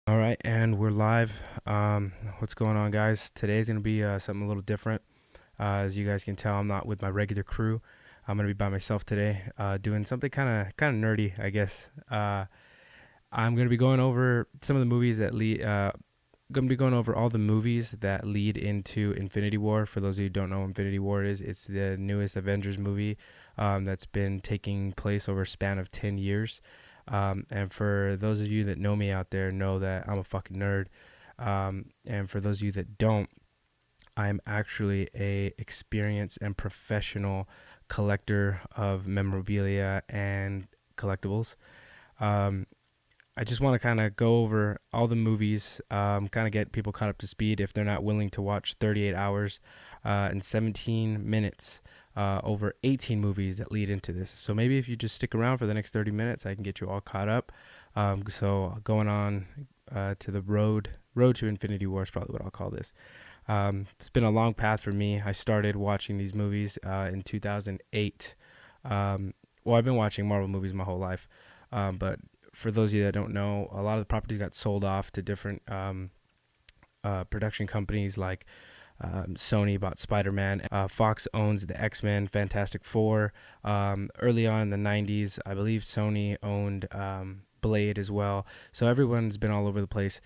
All right, and we're live. What's going on, guys? Today's gonna be something a little different. As you guys can tell, I'm not with my regular crew. I'm gonna be by myself today, doing something kind of nerdy, I guess. I'm gonna be going over some of the movies that lead. Gonna be going over all the movies that lead into Infinity War. For those of you who don't know, what Infinity War is it's the newest Avengers movie that's been taking place over a span of 10 years. And for those of you that know me out there, know that I'm a fucking nerd. And for those of you that don't, I'm actually a experienced and professional collector of memorabilia and collectibles. Um, I just want to kind of go over all the movies, kind of get people caught up to speed if they're not willing to watch 38 hours and 17 minutes over 18 movies that lead into this. So maybe if you just stick around for the next 30 minutes, I can get you all caught up. So going on to the road to Infinity War is probably what I'll call this. It's been a long path for me. I started watching these movies in 2008. Well, I've been watching Marvel movies my whole life, but for those of you that don't know, a lot of the properties got sold off to different production companies like Sony bought Spider-Man. Fox owns the X-Men, Fantastic Four. Early on in the 90s, I believe Sony owned Blade as well. So everyone's been all over the place.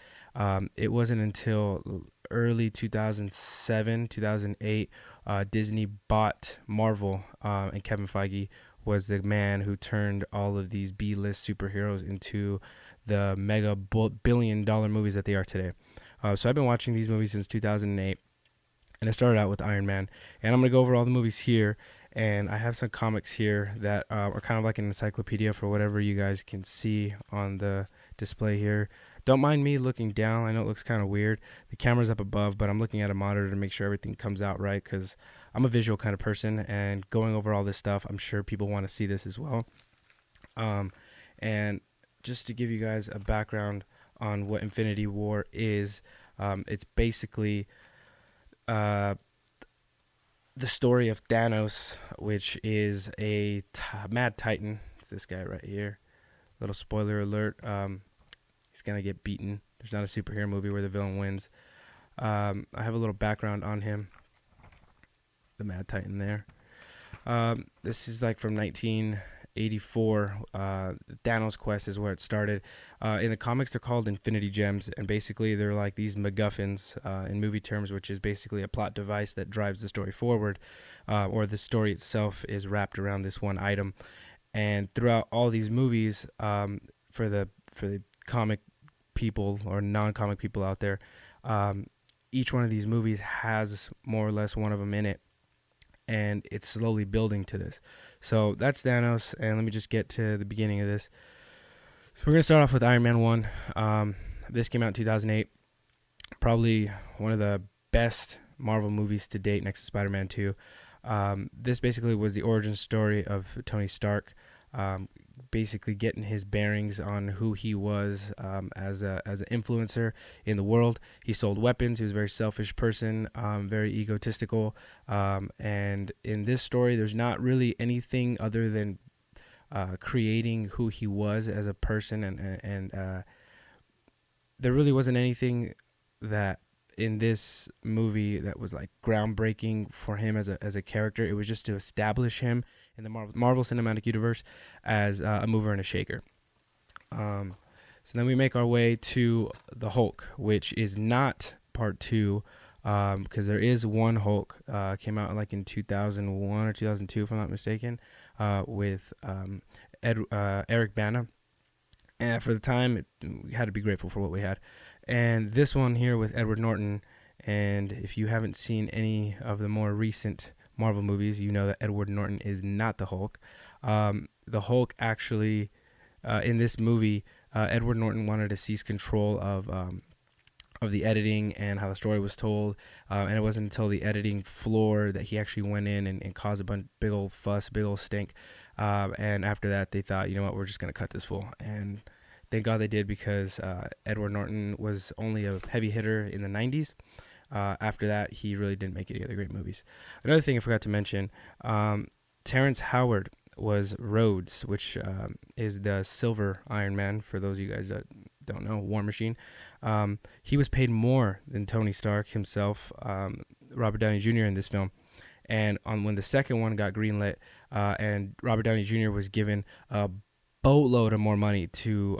It wasn't until early 2007, 2008, Disney bought Marvel, and Kevin Feige was the man who turned all of these B-list superheroes into the mega billion-dollar movies that they are today. So I've been watching these movies since 2008, and I started out with Iron Man. And I'm going to go over all the movies here, and I have some comics here that are kind of like an encyclopedia for whatever you guys can see on the display here. Don't mind me looking down. I know it looks kind of weird. The camera's up above, but I'm looking at a monitor to make sure everything comes out right because I'm a visual kind of person, and going over all this stuff, I'm sure people want to see this as well. And just to give you guys a background on what Infinity War is, it's basically uh, the story of Thanos, which is a mad titan. It's this guy right here. Little spoiler alert. He's gonna get beaten. There's not a superhero movie where the villain wins. I have a little background on him. The Mad Titan there. This is like from 1984. Thanos Quest is where it started. In the comics, they're called Infinity Gems, and basically they're like these MacGuffins in movie terms, which is basically a plot device that drives the story forward, or the story itself is wrapped around this one item. And throughout all these movies, for the comic people or non-comic people out there, each one of these movies has more or less one of them in it, and it's slowly building to this. So that's Thanos, and let me just get to the beginning of this. So we're gonna start off with Iron Man 1. This came out in 2008. Probably one of the best Marvel movies to date, next to Spider-Man 2. This basically was the origin story of Tony Stark, basically getting his bearings on who he was as an influencer in the world. He sold weapons. He was a very selfish person, very egotistical. And in this story, there's not really anything other than creating who he was as a person, and there really wasn't anything that in this movie that was like groundbreaking for him as a character. It was just to establish him in the Marvel Cinematic Universe as a mover and a shaker. So then we make our way to the Hulk, which is not part two, because there is one Hulk. Came out like in 2001 or 2002, if I'm not mistaken, with Eric Bana. And for the time, we had to be grateful for what we had. And this one here with Edward Norton. And if you haven't seen any of the more recent Marvel movies, you know that Edward Norton is not the Hulk. The Hulk actually, in this movie, Edward Norton wanted to seize control of the editing and how the story was told. And it wasn't until the editing floor that he actually went in and caused big old fuss, big old stink. And after that, they thought, you know what, we're just going to cut this fool. And thank God they did, because Edward Norton was only a heavy hitter in the 90s. After that, he really didn't make any other great movies. Another thing I forgot to mention, Terrence Howard was Rhodes, which is the silver Iron Man, for those of you guys that don't know, War Machine. He was paid more than Tony Stark himself, Robert Downey Jr. in this film. And on when the second one got greenlit, and Robert Downey Jr. was given a boatload of more money to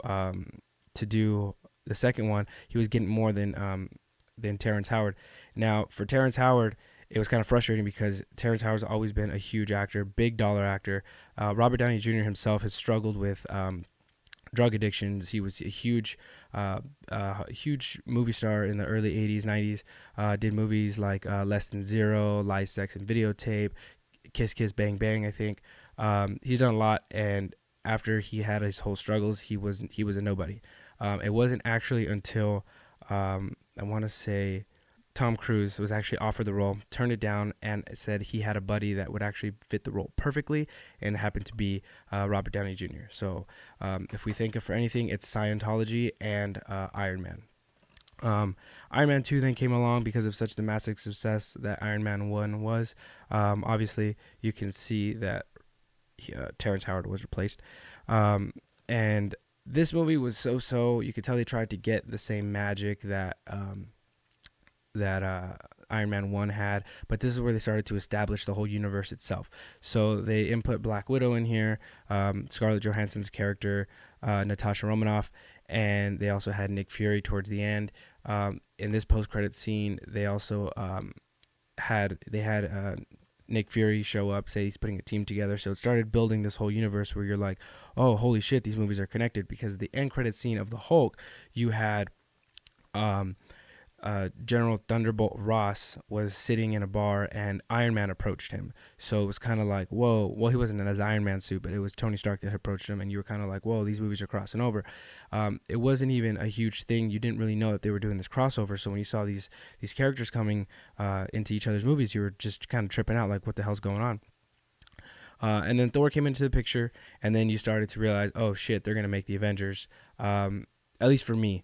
do the second one, he was getting more than Terrence Howard. Now for Terrence Howard, it was kind of frustrating because Terrence Howard's always been a huge actor, big dollar actor. Robert Downey Jr. himself has struggled with drug addictions. He was a huge movie star in the early 80s, 90s. Did movies like Less Than Zero, Lies, Sex, and Videotape, Kiss Kiss Bang Bang, I think. He's done a lot, and after he had his whole struggles, he was a nobody. It wasn't actually until I want to say Tom Cruise was actually offered the role, turned it down, and said he had a buddy that would actually fit the role perfectly, and it happened to be Robert Downey Jr. So if we think of for anything, it's Scientology and Iron Man. Iron Man 2 then came along because of such the massive success that Iron Man 1 was. Obviously, you can see that Terrence Howard was replaced. And this movie was so-so. You could tell they tried to get the same magic that Iron Man 1 had, but this is where they started to establish the whole universe itself. So they input Black Widow in here, Scarlett Johansson's character, Natasha Romanoff, and they also had Nick Fury towards the end. In this post-credit scene, they also had Nick Fury show up, say he's putting a team together. So it started building this whole universe where you're like, oh, holy shit, these movies are connected. Because the end credit scene of the Hulk, you had General Thunderbolt Ross was sitting in a bar and Iron Man approached him. So it was kind of like, whoa. Well, he wasn't in his Iron Man suit, but it was Tony Stark that approached him, and you were kind of like, whoa, these movies are crossing over. It wasn't even a huge thing. You didn't really know that they were doing this crossover. So when you saw these characters coming into each other's movies, you were just kind of tripping out, like, what the hell's going on? And then Thor came into the picture, and then you started to realize, oh shit, they're gonna make the Avengers. At least for me.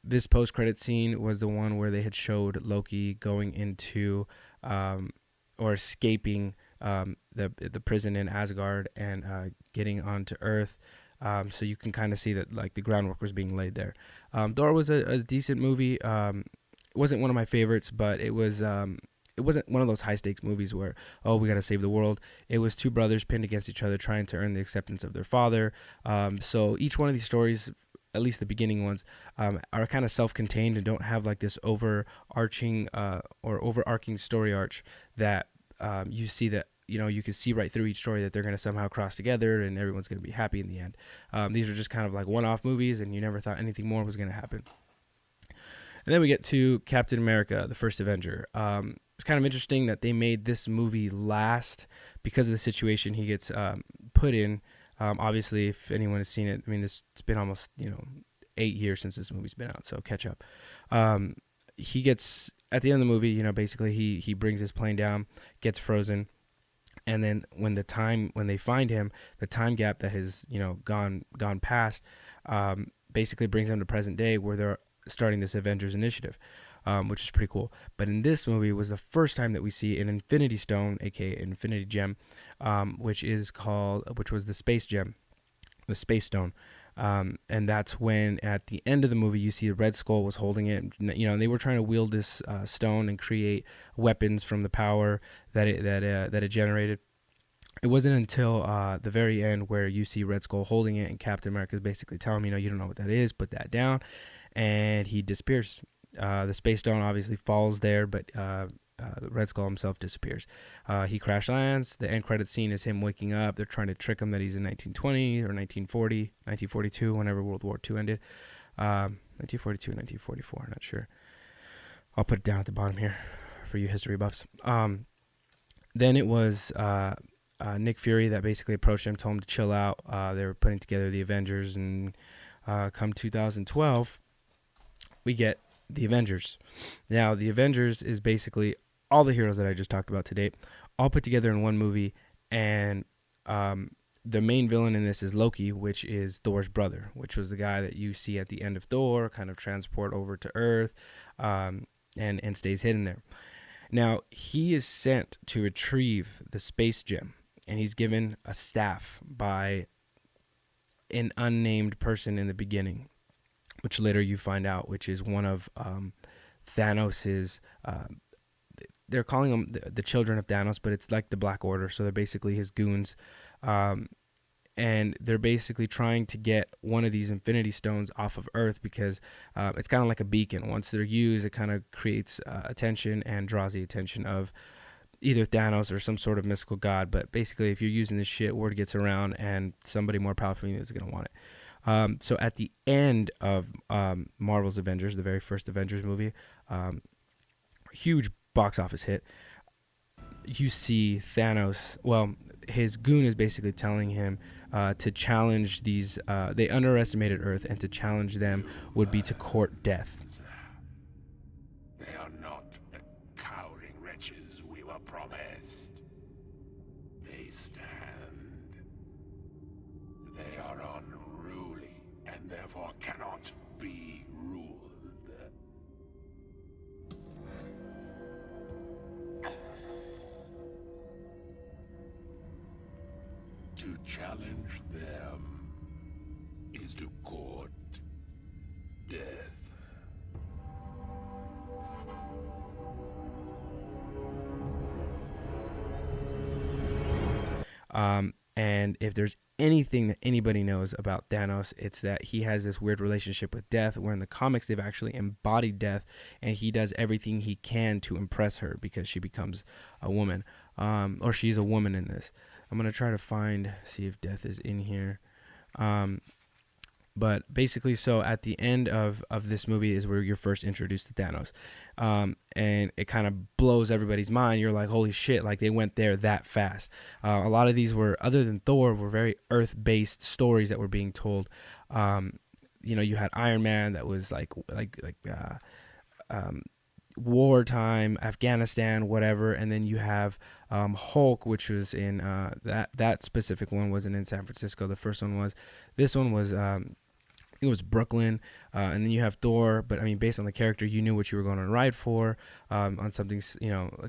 This post-credit scene was the one where they had showed Loki going into or escaping the prison in Asgard and getting onto Earth. So you can kind of see that like the groundwork was being laid there. Thor was a decent movie. It wasn't one of my favorites, but it wasn't one of those high-stakes movies where, oh, we got to save the world. It was two brothers pinned against each other trying to earn the acceptance of their father. So each one of these stories, at least the beginning ones, are kind of self-contained and don't have like this overarching story arch that you see that, you can see right through each story that they're going to somehow cross together and everyone's going to be happy in the end. These are just kind of like one-off movies, and you never thought anything more was going to happen. And then we get to Captain America, the First Avenger. It's kind of interesting that they made this movie last because of the situation he gets put in. Obviously, if anyone has seen it, I mean, it's been almost 8 years since this movie's been out, so catch up. He gets at the end of the movie, basically he brings his plane down, gets frozen, and then when they find him, the time gap that has gone past, basically brings them to present day where they're starting this Avengers initiative. Which is pretty cool. But in this movie was the first time that we see an Infinity Stone, aka Infinity Gem, which was the Space Gem, the Space Stone. And that's when at the end of the movie you see Red Skull was holding it. And they were trying to wield this stone and create weapons from the power that it generated. It wasn't until the very end where you see Red Skull holding it, and Captain America is basically telling him, you don't know what that is, put that down, and he disappears. The Space Stone obviously falls there, but Red Skull himself disappears. He crash lands. The end credit scene is him waking up. They're trying to trick him that he's in 1920 or 1940, 1942, whenever World War II ended. 1942, 1944, I'm not sure. I'll put it down at the bottom here for you history buffs. Then it was Nick Fury that basically approached him, told him to chill out. They were putting together the Avengers, and come 2012, we get the Avengers. Now, the Avengers is basically all the heroes that I just talked about today, all put together in one movie, and the main villain in this is Loki, which is Thor's brother, which was the guy that you see at the end of Thor, kind of transport over to Earth, and stays hidden there. Now, he is sent to retrieve the Space Gem, and he's given a staff by an unnamed person in the beginning. which later you find out, which is one of Thanos's. They're calling them the children of Thanos, but it's like the Black Order, so they're basically his goons. Um, and they're basically trying to get one of these Infinity Stones off of Earth because it's kind of like a beacon. Once they're used, it kind of creates attention and draws the attention of either Thanos or some sort of mystical god. But basically, if you're using this shit, word gets around, and somebody more powerful than you is going to want it. So at the end of Marvel's Avengers, the very first Avengers movie, huge box office hit, you see Thanos. Well, his goon is basically telling him to challenge these. They underestimated Earth, and to challenge them would be to court death. They are not the cowering wretches we were promised. They stand. They are unruly, and therefore cannot be ruled. To challenge them is to court death. And if there's anything that anybody knows about Thanos, it's that he has this weird relationship with death, where in the comics they've actually embodied death, and he does everything he can to impress her because she becomes a woman, or she's a woman in this. I'm going to try to see if death is in here. But basically, so at the end of this movie is where you're first introduced to Thanos. And it kind of blows everybody's mind. You're like, holy shit, like they went there that fast. A lot of these were, other than Thor, were very Earth-based stories that were being told. You had Iron Man that was like wartime, Afghanistan, whatever, and then you have Hulk, which was in that specific one wasn't in San Francisco. The first one was. This one was it was Brooklyn, and then you have Thor. But I mean, based on the character, you knew what you were going to ride for, on something,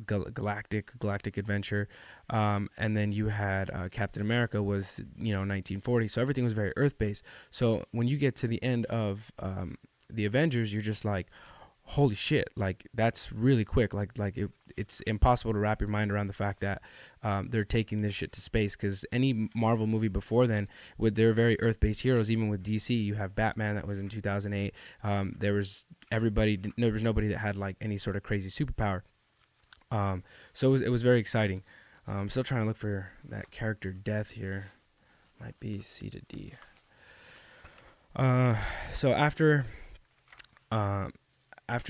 galactic adventure. And then you had Captain America was 1940, so everything was very Earth based. So when you get to the end of the Avengers, you're just like, holy shit, like that's really quick. It's impossible to wrap your mind around the fact that they're taking this shit to space, because any Marvel movie before then, with their very Earth-based heroes, even with DC, you have Batman that was in 2008. There was nobody that had like any sort of crazy superpower. So it was very exciting. I'm still trying to look for that character death here. Might be C to D. So after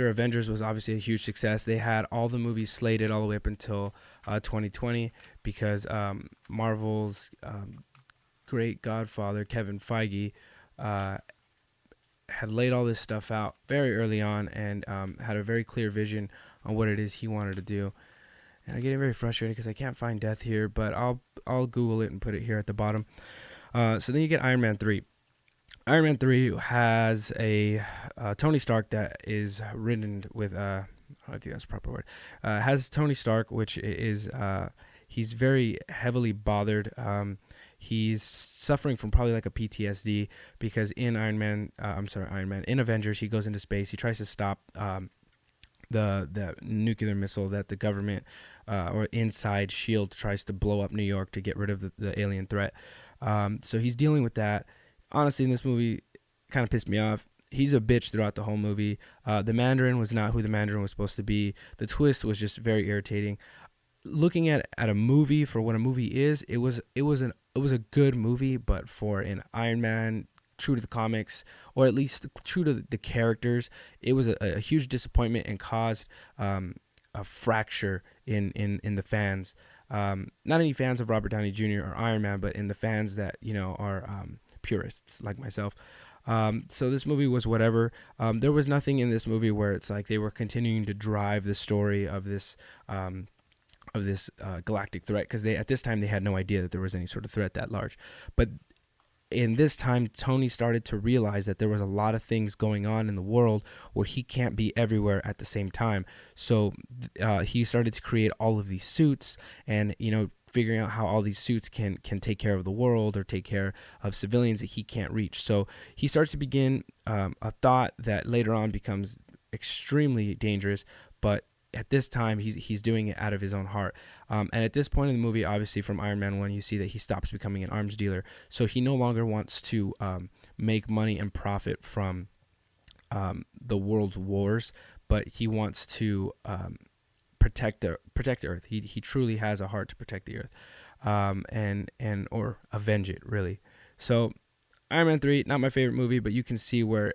Avengers was obviously a huge success, they had all the movies slated all the way up until 2020, because Marvel's great godfather, Kevin Feige, had laid all this stuff out very early on, and had a very clear vision on what it is he wanted to do. And I'm getting very frustrated because I can't find death here, but I'll Google it and put it here at the bottom. So then you get Iron Man 3. Iron Man 3 has a Tony Stark that is ridden with I don't think that's the proper word. Has Tony Stark, which is he's very heavily bothered. He's suffering from probably like a PTSD, because in in Avengers, he goes into space. He tries to stop the nuclear missile that the government or inside SHIELD tries to blow up New York to get rid of the alien threat. So he's dealing with that. Honestly, in this movie, kind of pissed me off. He's a bitch throughout the whole movie. The Mandarin was not who the Mandarin was supposed to be. The twist was just very irritating. Looking at a movie for what a movie is, it was a good movie, but for an Iron Man, true to the comics, or at least true to the characters, it was a huge disappointment, and caused a fracture in the fans. Not any fans of Robert Downey Jr. or Iron Man, but in the fans that are purists like myself. So this movie was whatever. There was nothing in this movie where it's like they were continuing to drive the story of this galactic threat, because at this time they had no idea that there was any sort of threat that large. But in this time, Tony started to realize that there was a lot of things going on in the world where he can't be everywhere at the same time. So he started to create all of these suits, and figuring out how all these suits can take care of the world or take care of civilians that he can't reach. So he starts to begin a thought that later on becomes extremely dangerous, but at this time he's doing it out of his own heart. And at this point in the movie, obviously from Iron Man 1, you see that he stops becoming an arms dealer. So he no longer wants to make money and profit from the world's wars, but he wants to protect the Earth. He truly has a heart to protect the Earth, and or avenge it, really. So Iron Man 3, not my favorite movie, but you can see where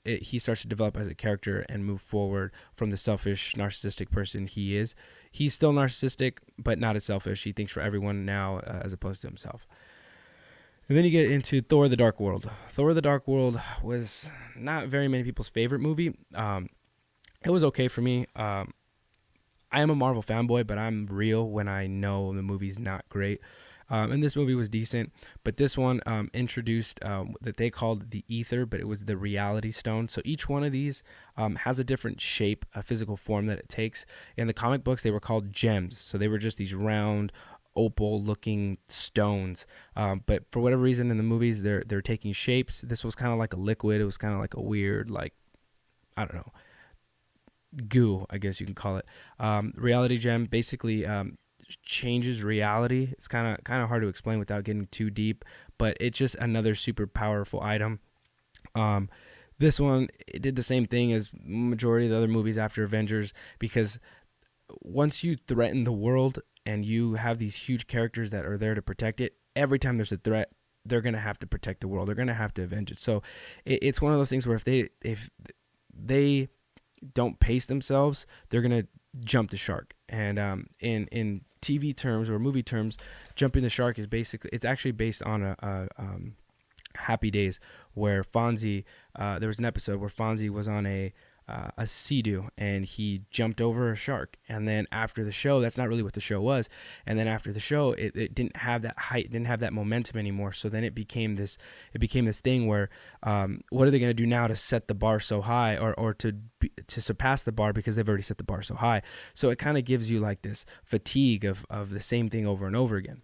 he starts to develop as a character and move forward from the selfish, narcissistic person he is. He's still narcissistic, but not as selfish. He thinks for everyone now as opposed to himself. And then you get into Thor: The Dark World. Thor: The Dark World was not very many people's favorite movie. It was okay for me. I am a Marvel fanboy, but I'm real when I know the movie's not great. And this movie was decent, but this one introduced that they called the ether, but it was the reality stone. So each one of these has a different shape, a physical form that it takes. In the comic books, they were called gems. So they were just these round, opal-looking stones. But for whatever reason, in the movies, they're taking shapes. This was kind of like a liquid. It was kind of like a weird, like, I don't know, goo, I guess you can call it. Reality gem basically changes reality. It's kind of hard to explain without getting too deep, but it's just another super powerful item. This one, it did the same thing as majority of the other movies after Avengers, because once you threaten the world and you have these huge characters that are there to protect it, every time there's a threat, they're gonna have to protect the world. They're gonna have to avenge it. So it's one of those things where if they don't pace themselves, they're gonna jump the shark. And in TV terms or movie terms, jumping the shark is it's actually based on a Happy Days, where Fonzie, there was an episode where Fonzie was on a Sea-Doo and he jumped over a shark, and then after the show, that's not really what the show was, and then after the show, it didn't have that height, didn't have that momentum anymore. So then it became this thing where what are they going to do now to set the bar so high, or to surpass the bar, because they've already set the bar so high. So it kind of gives you like this fatigue of the same thing over and over again.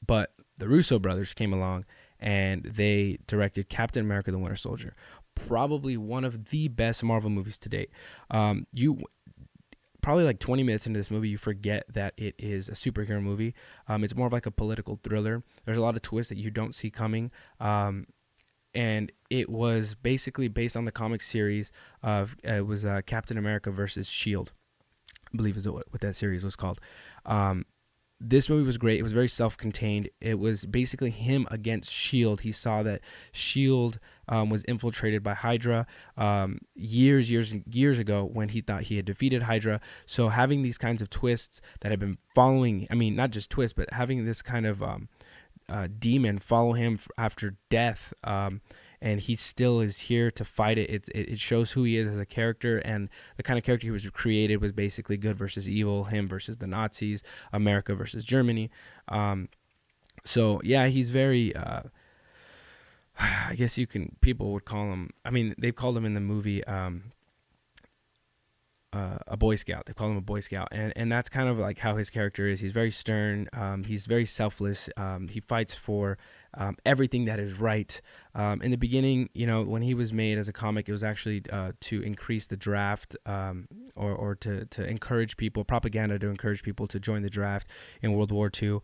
But the Russo brothers came along and they directed Captain America: The Winter Soldier, probably one of the best Marvel movies to date. You probably like 20 minutes into this movie, you forget that it is a superhero movie. It's more of like a political thriller. There's a lot of twists that you don't see coming. And it was basically based on the comic series of it was Captain America versus Shield, I believe is what that series was called. This movie was great. It was very self-contained. It was basically him against S.H.I.E.L.D. He saw that S.H.I.E.L.D. Was infiltrated by Hydra years ago, when he thought he had defeated Hydra. So having these kinds of twists that have been following, I mean, not just twists, but having this kind of demon follow him after death, and he still is here to fight it. It shows who he is as a character, and the kind of character he was created was basically good versus evil, him versus the Nazis, America versus Germany. So yeah, he's very I guess people would call him, I mean, they've called him in the movie a Boy Scout. They call him a Boy Scout, and that's kind of like how his character is. He's very stern. He's very selfless. He fights for everything that is right. In the beginning, when he was made as a comic, it was actually to increase the draft, or to encourage people, propaganda to encourage people to join the draft in World War II.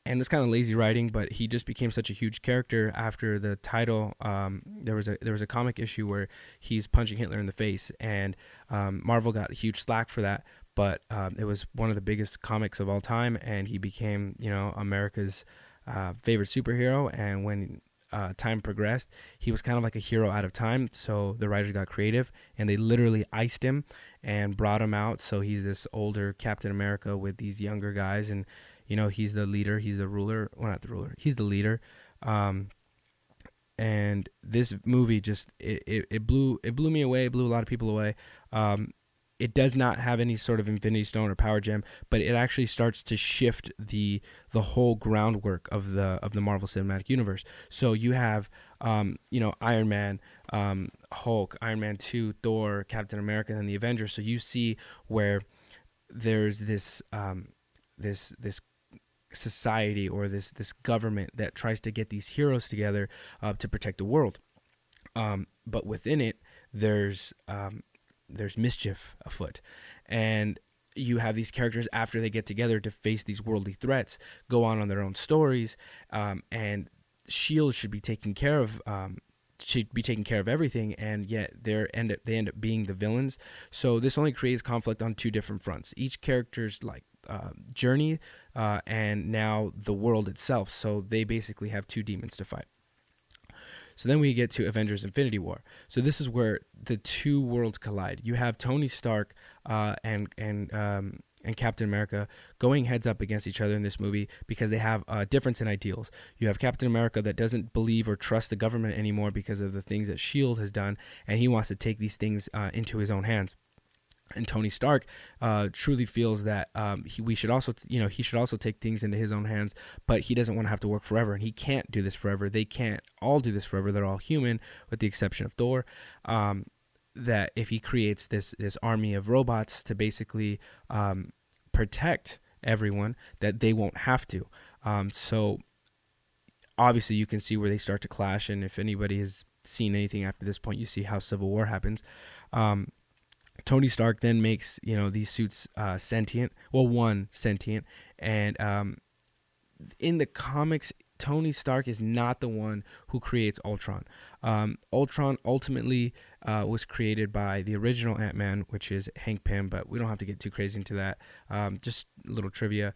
And it's kind of lazy writing, but he just became such a huge character after the title. There was a comic issue where he's punching Hitler in the face, and Marvel got huge slack for that. But it was one of the biggest comics of all time, and he became, America's favorite superhero. And when time progressed, he was kind of like a hero out of time. So the writers got creative, and they literally iced him and brought him out. So he's this older Captain America with these younger guys, and he's the leader, he's the ruler. Well, not the ruler, he's the leader. And this movie just it blew me away. It blew a lot of people away. it does not have any sort of Infinity Stone or Power Gem, but it actually starts to shift the whole groundwork of the Marvel Cinematic Universe. So you have Iron Man, Hulk, Iron Man 2, Thor, Captain America, and the Avengers. So you see where there's this society, or this government that tries to get these heroes together to protect the world. But within it, there's mischief afoot, and you have these characters, after they get together to face these worldly threats, go on their own stories, and Shield should be taking care of. Should be taking care of everything, and yet they end up being the villains. So this only creates conflict on two different fronts: each character's journey, and now the world itself. So they basically have two demons to fight. So then we get to Avengers Infinity War. So this is where the two worlds collide. You have Tony Stark and Captain America going heads up against each other in this movie because they have a difference in ideals. You have Captain America that doesn't believe or trust the government anymore because of the things that S.H.I.E.L.D. has done, and he wants to take these things into his own hands. And Tony Stark truly feels that he should also take things into his own hands, but he doesn't want to have to work forever, and he can't do this forever. They can't all do this forever. They're all human, with the exception of Thor. That if he creates this army of robots to basically protect everyone, that they won't have to. So obviously you can see where they start to clash, and if anybody has seen anything after this point, you see how Civil War happens. Tony Stark then makes these suits sentient. Well, one sentient, and in the comics, Tony Stark is not the one who creates Ultron. Ultron ultimately was created by the original Ant-Man, which is Hank Pym, but we don't have to get too crazy into that. Just a little trivia.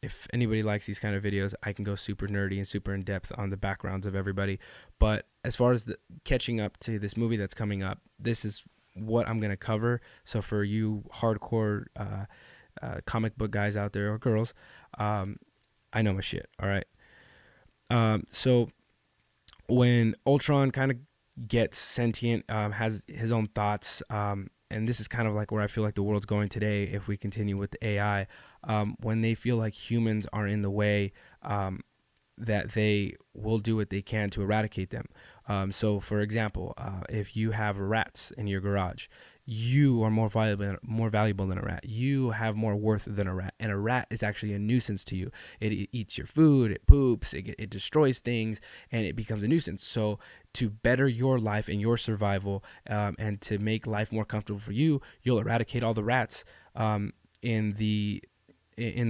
If anybody likes these kind of videos, I can go super nerdy and super in depth on the backgrounds of everybody. But as far as catching up to this movie that's coming up, this is what I'm going to cover. So for you hardcore comic book guys out there, or girls, I know my shit. All right. So when Ultron kind of gets sentient, has his own thoughts, and this is kind of like where I feel like the world's going today if we continue with the AI. When they feel like humans are in the way, that they will do what they can to eradicate them. So, for example, if you have rats in your garage, you are more valuable than a rat. You have more worth than a rat, and a rat is actually a nuisance to you. It eats your food, it poops, it destroys things, and it becomes a nuisance. So, to better your life and your survival, and to make life more comfortable for you, you'll eradicate all the rats in the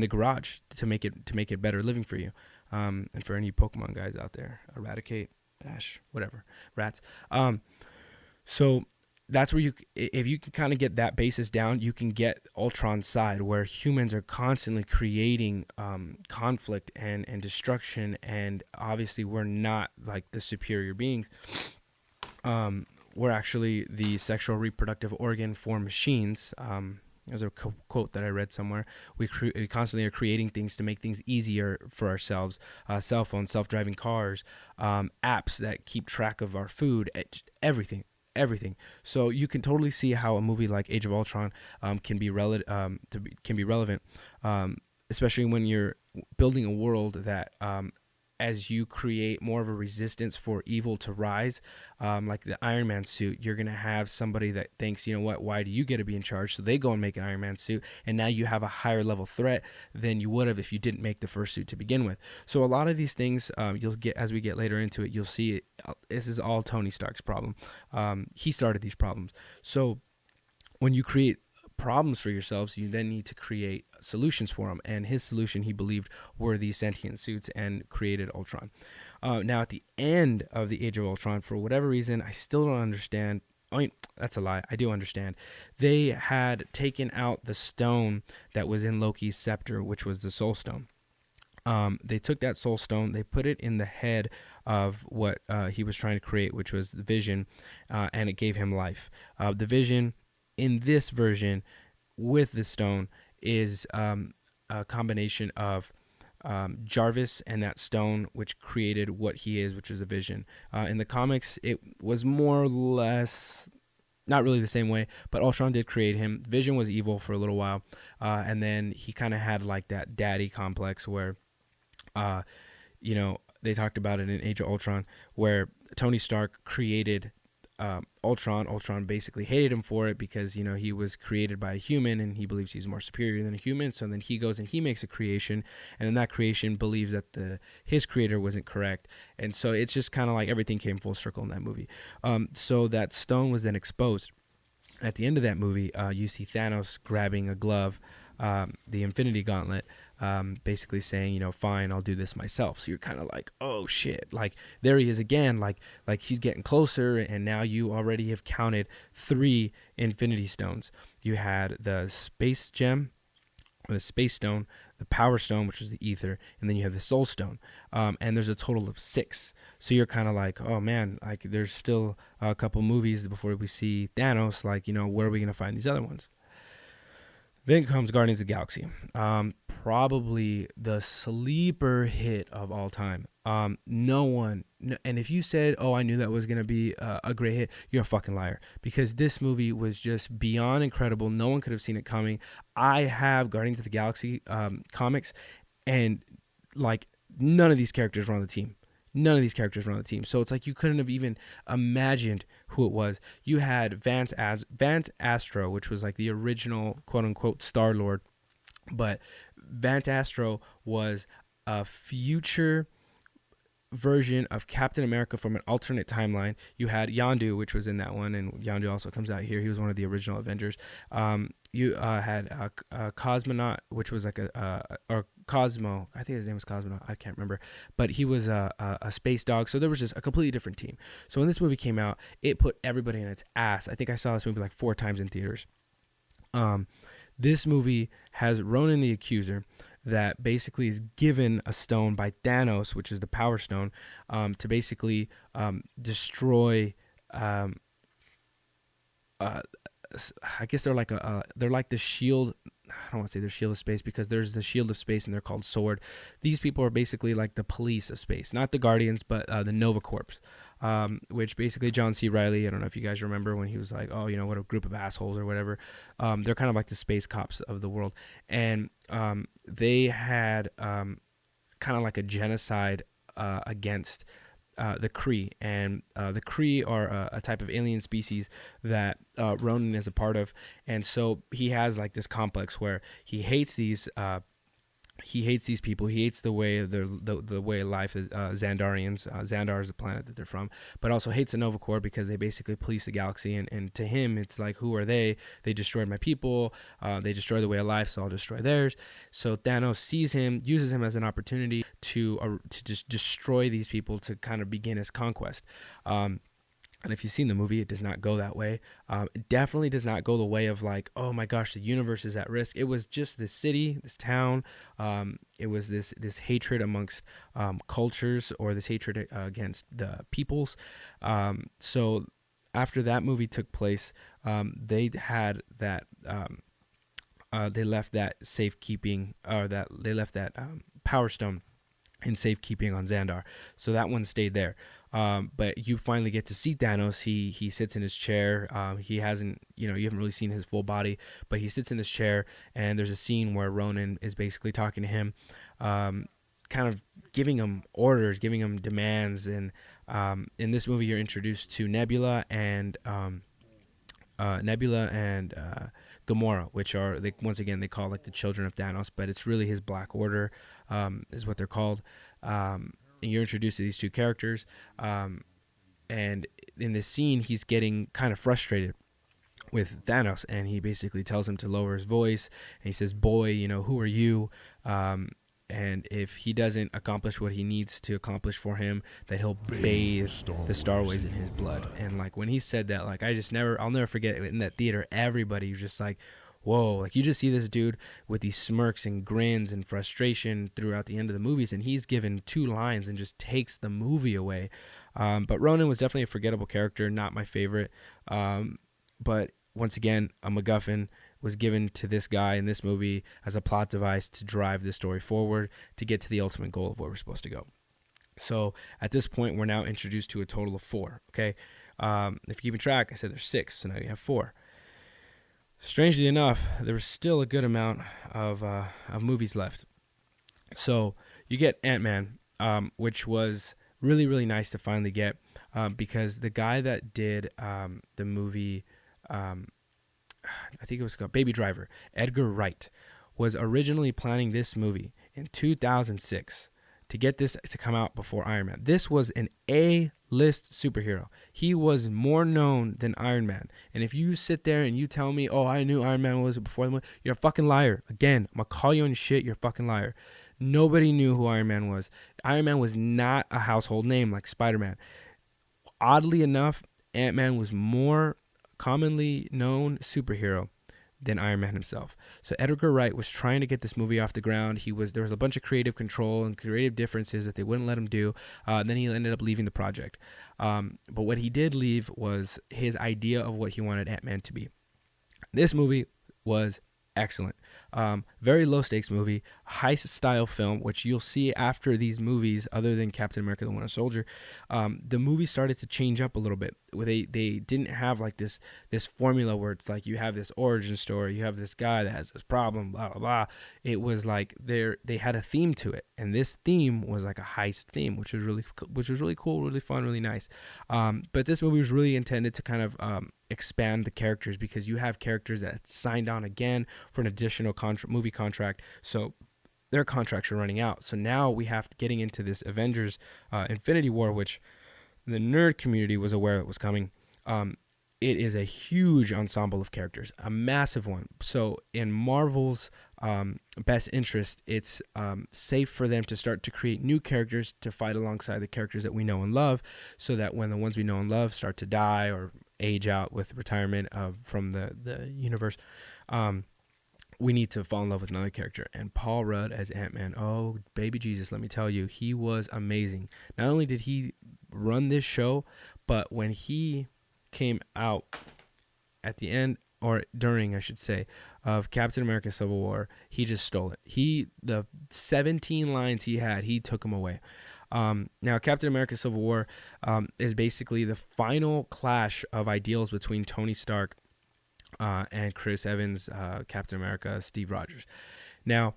garage to make it better living for you. And for any Pokemon guys out there, eradicate, Ash, whatever, rats. So that's where if you can kind of get that basis down, you can get Ultron's side, where humans are constantly creating conflict and destruction, and obviously we're not like the superior beings. We're actually the sexual reproductive organ for machines. There's a quote that I read somewhere. We constantly are creating things to make things easier for ourselves. Cell phones, self-driving cars, apps that keep track of our food, everything. So you can totally see how a movie like Age of Ultron can be relevant, especially when you're building a world that as you create more of a resistance for evil to rise, like the Iron Man suit, you're going to have somebody that thinks, you know what, why do you get to be in charge? So they go and make an Iron Man suit, and now you have a higher level threat than you would have if you didn't make the first suit to begin with. So a lot of these things, you'll get, as we get later into it, you'll see it, this is all Tony Stark's problem. He started these problems. So when you create problems for yourselves, you then need to create solutions for them, and his solution, he believed, were these sentient suits, and created Ultron. Now at the end of the Age of Ultron, for whatever reason, I still don't understand. I mean, that's a lie, I do understand. They had taken out the stone that was in Loki's scepter, which was the Soul Stone. They took that Soul Stone, they put it in the head of what he was trying to create, which was the Vision, and it gave him life. The Vision in this version with the stone is a combination of Jarvis and that stone, which created what he is, which is a Vision. In the comics, it was more or less not really the same way, but Ultron did create him. Vision was evil for a little while, and then he kind of had like that daddy complex where, uh, they talked about it in Age of Ultron, where Tony Stark created Ultron. Ultron basically hated him for it because he was created by a human and he believes he's more superior than a human. So then he goes and he makes a creation, and then that creation believes that his creator wasn't correct, and so it's just kind of like everything came full circle in that movie. So that stone was then exposed. At the end of that movie, you see Thanos grabbing a glove, the Infinity Gauntlet, basically saying, fine, I'll do this myself. So you're kind of like, oh shit, like there he is again, like he's getting closer, and now you already have counted 3 Infinity Stones. You had the Space Gem, or the Space Stone, the Power Stone, which is the Ether, and then you have the Soul Stone, and there's a total of 6. So you're kind of like, oh man, like there's still a couple movies before we see Thanos. Like, where are we gonna find these other ones? Then comes Guardians of the Galaxy. Probably the sleeper hit of all time. No one, and if you said, "Oh, I knew that was gonna be a great hit," you're a fucking liar. Because this movie was just beyond incredible. No one could have seen it coming. I have Guardians of the Galaxy comics, and like none of these characters were on the team. None of these characters were on the team. So it's like you couldn't have even imagined who it was. You had Vance Astro, which was like the original quote unquote Star Lord, but Vance Astro was a future version of Captain America from an alternate timeline. You had Yondu, which was in that one, and Yondu also comes out here. He was one of the original Avengers. You had Cosmonaut, which was like or Cosmo. I think his name was Cosmonaut. I can't remember, but he was a space dog. So there was just a completely different team. So when this movie came out, it put everybody in its ass. I think I saw this movie like 4 times in theaters. This movie has Ronan the Accuser, that basically is given a stone by Thanos, which is the Power Stone, to basically destroy. I guess they're like the shield. I don't want to say they're shield of space, because there's the shield of space and they're called Sword. These people are basically like the police of space, not the Guardians, but the Nova Corps. Which basically John C. Reilly, I don't know if you guys remember when he was like, oh, what a group of assholes or whatever. They're kind of like the space cops of the world. And they had kind of like a genocide against the Kree. And the Kree are a type of alien species that Ronan is a part of. And so he has like this complex where he hates these people. He hates the way of the way of life is Xandarians. Xandar is the planet that they're from, but also hates the Nova Corps because they basically police the galaxy. And to him, it's like, who are they? They destroyed my people. They destroy the way of life, so I'll destroy theirs. So Thanos sees him, uses him as an opportunity to just destroy these people to kind of begin his conquest. And if you've seen the movie, it does not go that way. It definitely does not go the way of like, oh my gosh, the universe is at risk. It was just this city, this town. It was this hatred amongst cultures, or this hatred against the peoples. So after that movie took place, they had that. They left that safekeeping, or that they left that Power Stone in safekeeping on Xandar. So that one stayed there. But you finally get to see Thanos. He sits in his chair. He hasn't, you haven't really seen his full body, but he sits in this chair, and there's a scene where Ronan is basically talking to him, kind of giving him orders, giving him demands. And in this movie, you're introduced to Nebula and Gamora, which are, once again, they call like the children of Thanos, but it's really his Black Order, is what they're called. And you're introduced to these 2 characters. And in this scene, he's getting kind of frustrated with Thanos, and he basically tells him to lower his voice. And he says, boy, who are you? And if he doesn't accomplish what he needs to accomplish for him, that he'll bathe the Starways in his blood. And like when he said that, like I'll never forget it. In that theater, everybody was just like, whoa, like you just see this dude with these smirks and grins and frustration throughout the end of the movies, and he's given 2 lines and just takes the movie away. But Ronan was definitely a forgettable character, not my favorite. But once again, a MacGuffin was given to this guy in this movie as a plot device to drive the story forward, to get to the ultimate goal of where we're supposed to go. So at this point, we're now introduced to a total of 4. Okay, If you're keeping track, I said there's 6, so now you have 4. Strangely enough, there was still a good amount of movies left. So you get Ant-Man, which was really, really nice to finally get, because the guy that did the movie, um, I think it was called Baby Driver, Edgar Wright, was originally planning this movie in 2006 to get this to come out before Iron Man. This was an A-list superhero. He was more known than Iron Man. And if you sit there and you tell me, oh, I knew Iron Man was before the movie, you're a fucking liar. Again, I'm going to call you on your shit. You're a fucking liar. Nobody knew who Iron Man was. Iron Man was not a household name like Spider-Man. Oddly enough, Ant-Man was more commonly known superhero than Iron Man himself. So Edgar Wright was trying to get this movie off the ground. There was a bunch of creative control and creative differences that they wouldn't let him do. And then he ended up leaving the project. But what he did leave was his idea of what he wanted Ant-Man to be. This movie was excellent. Very low stakes movie, heist style film, which you'll see after these movies, other than Captain America: The Winter Soldier. The movie started to change up a little bit. They didn't have like this formula where it's like you have this origin story, you have this guy that has this problem, blah blah blah. It was like they had a theme to it, and this theme was like a heist theme, which was really cool, really fun, really nice. But this movie was really intended to kind of expand the characters, because you have characters that signed on again for an additional movie contract, so their contracts are running out. So now we have getting into this Avengers Infinity War, which the nerd community was aware it was coming. It is a huge ensemble of characters, a massive one. So in Marvel's best interest, it's safe for them to start to create new characters to fight alongside the characters that we know and love, so that when the ones we know and love start to die or age out with retirement from the universe, we need to fall in love with another character. And Paul Rudd as Ant-Man, oh baby Jesus, let me tell you, he was amazing. Not only did he run this show, but when he came out at the end, or during, I should say, of Captain America: Civil War, he just stole it. The 17 lines he had, he took them away. Now, Captain America: Civil War is basically the final clash of ideals between Tony Stark and Chris Evans, Captain America, Steve Rogers. Now,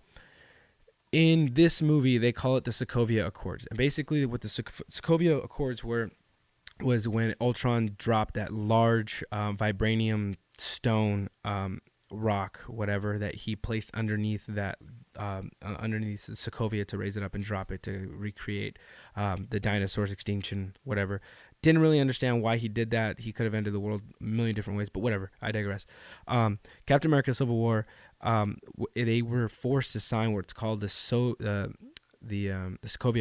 in this movie, they call it the Sokovia Accords. And basically what the Sokovia Accords was when Ultron dropped that large vibranium stone rock, whatever, that he placed underneath underneath the Sokovia to raise it up and drop it to recreate the dinosaurs' extinction, whatever. Didn't really understand why he did that. He could have ended the world a million different ways, but whatever. I digress. Captain America: Civil War, they were forced to sign what's called the Sokovia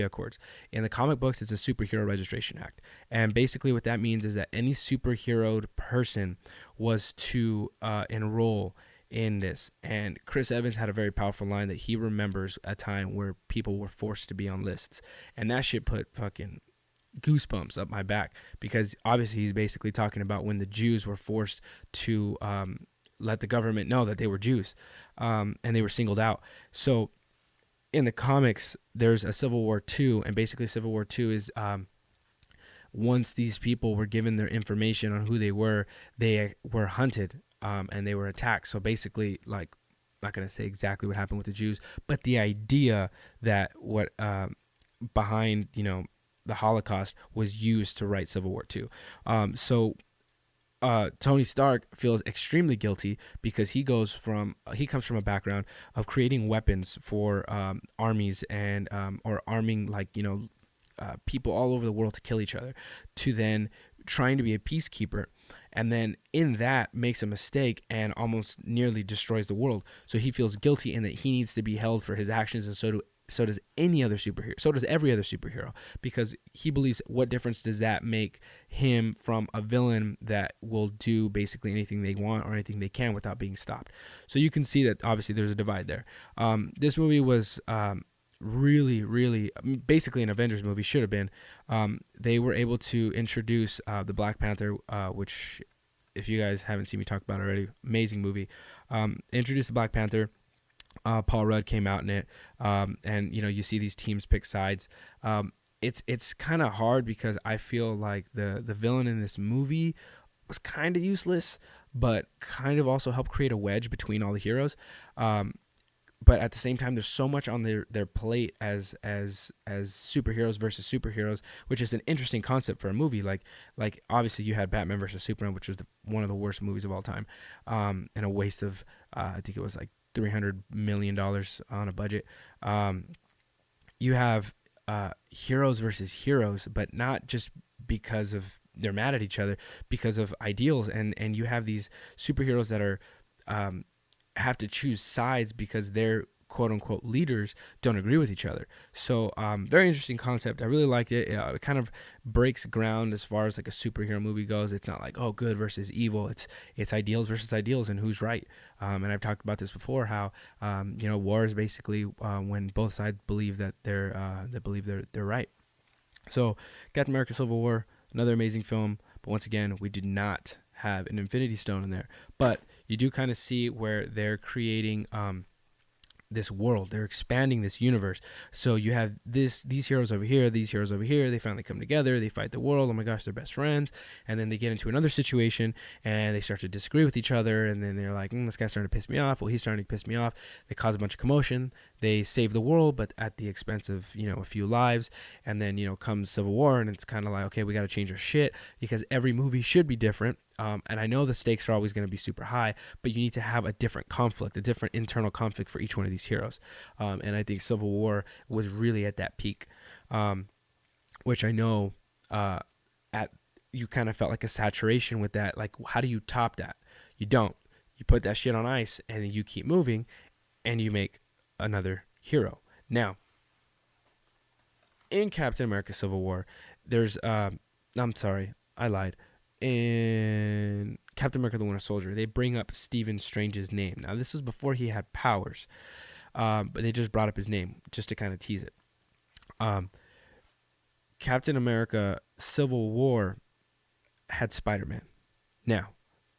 Accords. In the comic books, it's a Superhero Registration Act. And basically what that means is that any superheroed person was to enroll in this. And Chris Evans had a very powerful line that he remembers a time where people were forced to be on lists. And that shit put fucking goosebumps up my back, because obviously he's basically talking about when the Jews were forced to let the government know that they were Jews, and they were singled out. So in the comics, there's a Civil War II, and basically Civil War II is once these people were given their information on who they were hunted, and they were attacked. So basically, like, I'm not going to say exactly what happened with the Jews, but the idea that what behind, the Holocaust was used to write Civil War II. So Tony Stark feels extremely guilty, because he comes from a background of creating weapons for armies and or arming, like, people all over the world to kill each other, to then trying to be a peacekeeper, and then in that makes a mistake and almost nearly destroys the world. So he feels guilty, in that he needs to be held for his actions, and so does any other superhero. So does every other superhero, because he believes, what difference does that make him from a villain that will do basically anything they want or anything they can without being stopped? So you can see that obviously there's a divide there. This movie was really, really basically an Avengers movie, should have been. They were able to introduce the Black Panther, which, if you guys haven't seen me talk about it already, amazing movie. Introduced the Black Panther. Paul Rudd came out in it, and you see these teams pick sides. it's kind of hard because I feel like the villain in this movie was kind of useless, but kind of also helped create a wedge between all the heroes. Um, but at the same time, there's so much on their plate as superheroes versus superheroes, which is an interesting concept for a movie. Like obviously you had Batman versus Superman, which was one of the worst movies of all time, and a waste of I think it was like $300 million on a budget. Um, you have heroes versus heroes, but not just because of they're mad at each other, because of ideals, and you have these superheroes that are um, have to choose sides because their quote unquote leaders don't agree with each other. So very interesting concept. I really liked it. It kind of breaks ground as far as like a superhero movie goes. It's not like, oh, good versus evil. It's ideals versus ideals and who's right. And I've talked about this before, how war is basically when both sides believe that they're right. So Captain America: Civil War, another amazing film, but once again, we did not have an Infinity Stone in there. But you do kind of see where they're creating this world. They're expanding this universe. So you have these heroes over here, these heroes over here. They finally come together. They fight the world. Oh my gosh, they're best friends. And then they get into another situation and they start to disagree with each other. And then they're like, this guy's starting to piss me off. Well, he's starting to piss me off. They cause a bunch of commotion. They save the world, but at the expense of a few lives. And then comes Civil War, and it's kind of like, okay, we got to change our shit because every movie should be different. And I know the stakes are always going to be super high, but you need to have a different conflict, a different internal conflict for each one of these heroes. And I think Civil War was really at that peak, which I know at you kind of felt like a saturation with that. Like, how do you top that? You don't. You put that shit on ice, and then you keep moving, and you make another hero. Now, in Captain America: Civil War, there's I'm sorry, I lied. In Captain America: The Winter Soldier, they bring up Stephen Strange's name. Now, this was before he had powers, but they just brought up his name just to kind of tease it. Captain America: Civil War had Spider-Man. Now,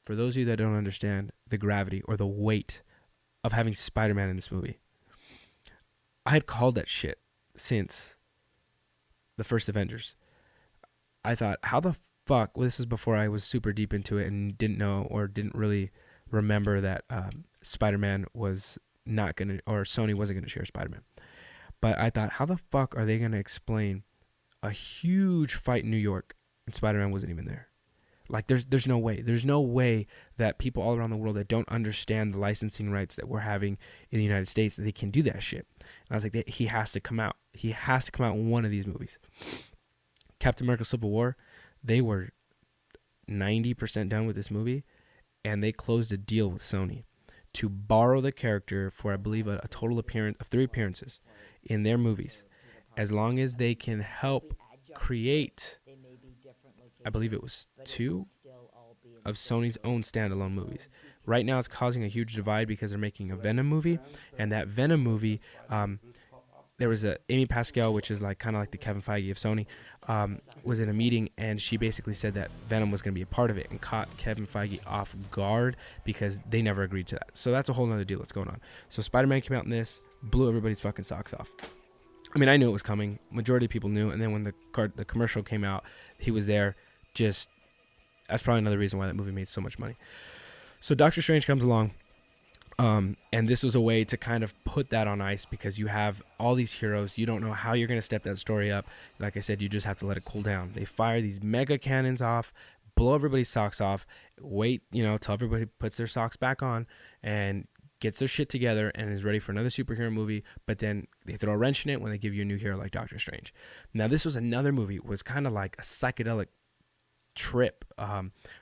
for those of you that don't understand the gravity or the weight of having Spider-Man in this movie, I had called that shit since the first Avengers. I thought, how the fuck? Well, this was before I was super deep into it and didn't know or didn't really remember that Spider-Man was not going to, or Sony wasn't going to share Spider-Man. But I thought, how the fuck are they going to explain a huge fight in New York and Spider-Man wasn't even there? Like, there's no way. There's no way that people all around the world that don't understand the licensing rights that we're having in the United States, that they can do that shit. And I was like, he has to come out. He has to come out in one of these movies. Captain America: Civil War, they were 90% done with this movie, and they closed a deal with Sony to borrow the character for, I believe, a total appearance of 3 appearances in their movies, as long as they can help create, I believe it was 2 of Sony's own standalone movies. Right now, it's causing a huge divide because they're making a Venom movie, and that Venom movie, there was a Amy Pascal, which is like kind of like the Kevin Feige of Sony, was in a meeting, and she basically said that Venom was going to be a part of it and caught Kevin Feige off guard because they never agreed to that. So that's a whole other deal that's going on. So Spider-Man came out in this, blew everybody's fucking socks off. I mean, I knew it was coming. Majority of people knew, and then when the commercial came out, he was there. Just that's probably another reason why that movie made so much money. So Doctor Strange comes along. And this was a way to kind of put that on ice because you have all these heroes. You don't know how you're going to step that story up. Like I said, you just have to let it cool down. They fire these mega cannons off, blow everybody's socks off, wait, till everybody puts their socks back on and gets their shit together and is ready for another superhero movie. But then they throw a wrench in it when they give you a new hero like Doctor Strange. Now, this was another movie. It was kind of like a psychedelic trip.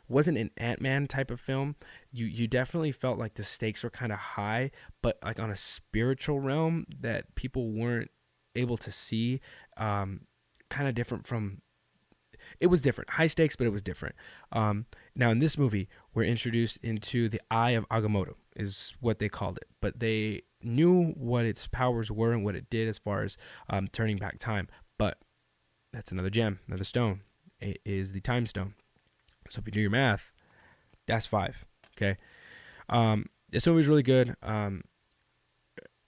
Wasn't an Ant-Man type of film. You definitely felt like the stakes were kind of high, but like on a spiritual realm that people weren't able to see. Kind of different from, it was different, high stakes, but it was different. Now in this movie, we're introduced into the Eye of Agamotto is what they called it, but they knew what its powers were and what it did as far as turning back time. But that's another gem, another stone. It is the time stone. So if you do your math, that's 5. Okay. This movie is really good.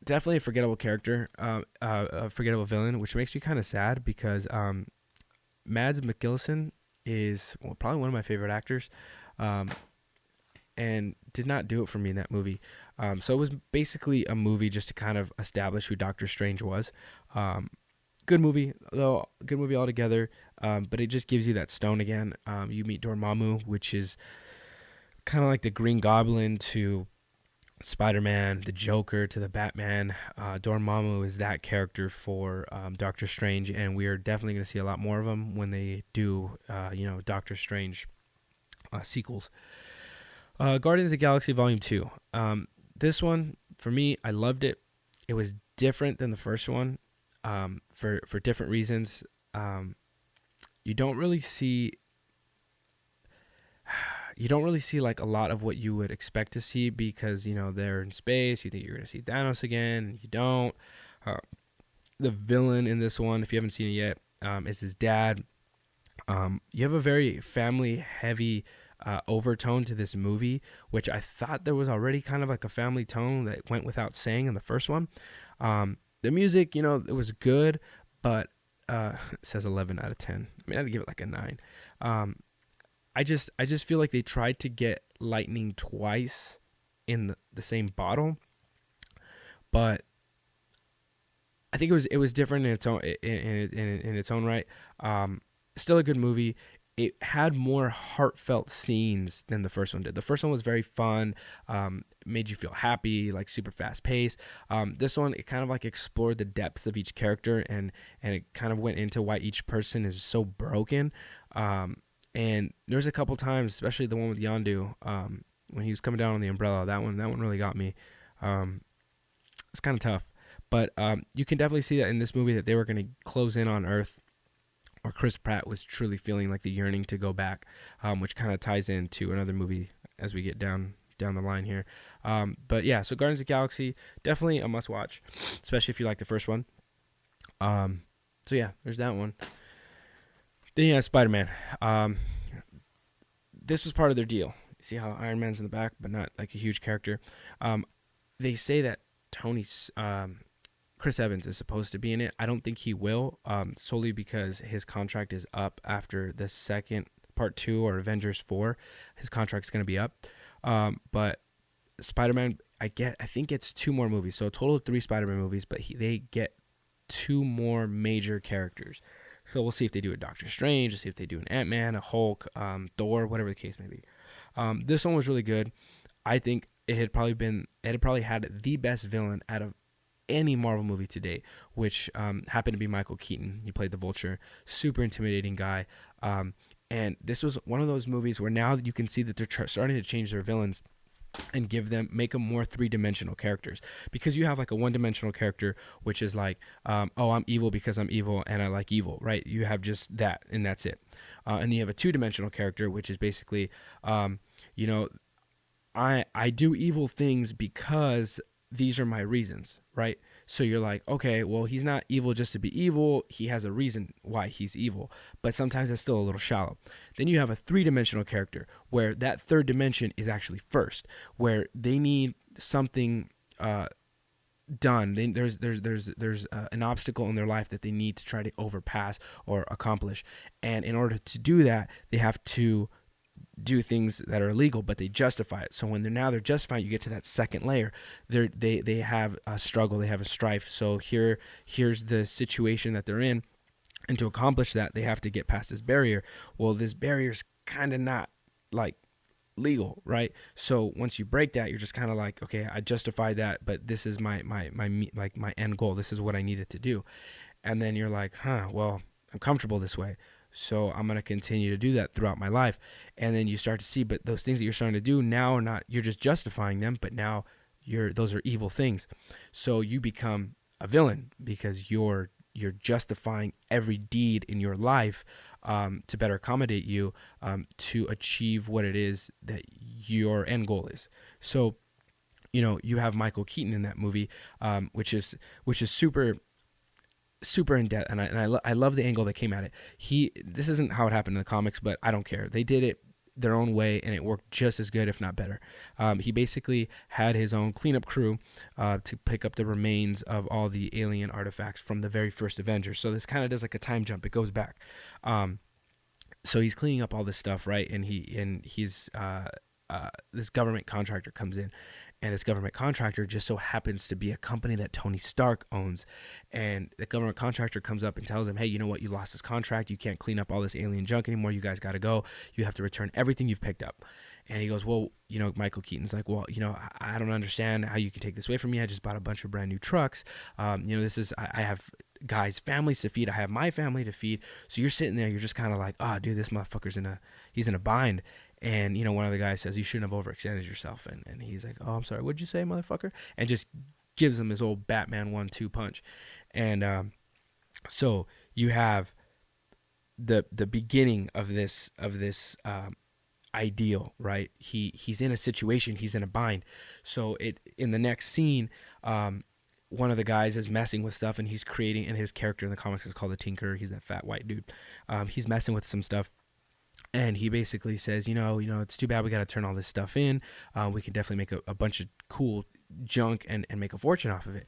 definitely a forgettable character, a forgettable villain, which makes me kind of sad because Mads Mikkelsen is probably one of my favorite actors, um, and did not do it for me in that movie. So it was basically a movie just to kind of establish who Doctor Strange was. Um, Good movie, though. Good movie altogether. But it just gives you that stone again. You meet Dormammu, which is kind of like the Green Goblin to Spider-Man, the Joker to the Batman. Dormammu is that character for Doctor Strange, and we are definitely going to see a lot more of them when they do, Doctor Strange sequels. Guardians of the Galaxy Volume 2. This one, for me, I loved it. It was different than the first one, for different reasons. Um, you don't really see like a lot of what you would expect to see because they're in space. You think you're going to see Thanos again, you don't. Uh, the villain in this one, if you haven't seen it yet, is his dad. You have a very family heavy overtone to this movie, which I thought there was already kind of like a family tone that went without saying in the first one. The music, it was good, but it says 11 out of 10. I mean, I'd give it like a 9. Um, I just feel like they tried to get lightning twice in the same bottle, but I think it was different in its own in its own right. Still a good movie. It had more heartfelt scenes than the first one did. The first one was very fun, made you feel happy, like super fast paced. This one, it kind of like explored the depths of each character, and it kind of went into why each person is so broken. And there's a couple times, especially the one with Yondu, when he was coming down on the umbrella. That one really got me. Um, it's kind of tough, but you can definitely see that in this movie that they were going to close in on Earth, or Chris Pratt was truly feeling like the yearning to go back, which kind of ties into another movie as we get down the line here. But yeah, so Guardians of the Galaxy, definitely a must watch, especially if you like the first one. So yeah, there's that one. Then yeah, Spider-Man. This was part of their deal. See how Iron Man's in the back, but not like a huge character. Um, they say that Tony's Chris Evans is supposed to be in it. I don't think he will, solely because his contract is up after the second part 2 or Avengers 4. His contract's going to be up. But Spider-Man, I think it's 2 more movies. So a total of 3 Spider-Man movies, but they get 2 more major characters. So we'll see if they do a Doctor Strange, see if they do an Ant-Man, a Hulk, Thor, whatever the case may be. This one was really good. I think it had probably had the best villain out of any Marvel movie to date, which happened to be Michael Keaton. He played the Vulture, super intimidating guy. And this was one of those movies where now you can see that they're starting to change their villains and make them more three-dimensional characters, because you have like a one-dimensional character which is like, oh, I'm evil because I'm evil and I like evil, right? You have just that and that's it. And then you have a two-dimensional character which is basically, you know I do evil things because these are my reasons, right? So you're like, okay, well, he's not evil just to be evil. He has a reason why he's evil, but sometimes that's still a little shallow. Then you have a three-dimensional character where that third dimension is actually first, where they need something done. There's an obstacle in their life that they need to try to overpass or accomplish, and in order to do that, they have to do things that are illegal, but they justify it. So when they're justifying, you get to that second layer. They have a struggle, they have a strife. So here's the situation that they're in, and to accomplish that, they have to get past this barrier. Well, this barrier's kind of not like legal, right? So once you break that, you're just kind of like, okay, I justified that, but this is my like my end goal. This is what I needed to do. And then you're like, well, I'm comfortable this way, so I'm going to continue to do that throughout my life. And then you start to see, but those things that you're starting to do now are not, you're just justifying them, but now those are evil things. So you become a villain because you're justifying every deed in your life, to better accommodate you, to achieve what it is that your end goal is. So, you have Michael Keaton in that movie, which is super in depth, and I love the angle that came at it. This isn't how it happened in the comics, but I don't care. They did it their own way, and it worked just as good, if not better. He basically had his own cleanup crew to pick up the remains of all the alien artifacts from the very first Avengers. So this kind of does like a time jump. It goes back. So he's cleaning up all this stuff, right? And he's this government contractor comes in, and this government contractor just so happens to be a company that Tony Stark owns. And the government contractor comes up and tells him, hey, you know what? You lost this contract. You can't clean up all this alien junk anymore. You guys got to go. You have to return everything you've picked up. And he goes, well, Michael Keaton's like, well, I don't understand how you can take this away from me. I just bought a bunch of brand new trucks. I have guys' families to feed. I have my family to feed. So you're sitting there, you're just kind of like, oh, dude, this motherfucker's he's in a bind. And, one of the guys says, you shouldn't have overextended yourself. And he's like, oh, I'm sorry. What'd you say, motherfucker? And just gives him his old Batman 1-2 punch. And so you have the beginning of this ideal, right? He's in a situation, he's in a bind. So in the next scene, one of the guys is messing with stuff, and he's creating, and his character in the comics is called the Tinker. He's that fat white dude. He's messing with some stuff, and he basically says, it's too bad we got to turn all this stuff in. We can definitely make a bunch of cool junk and make a fortune off of it.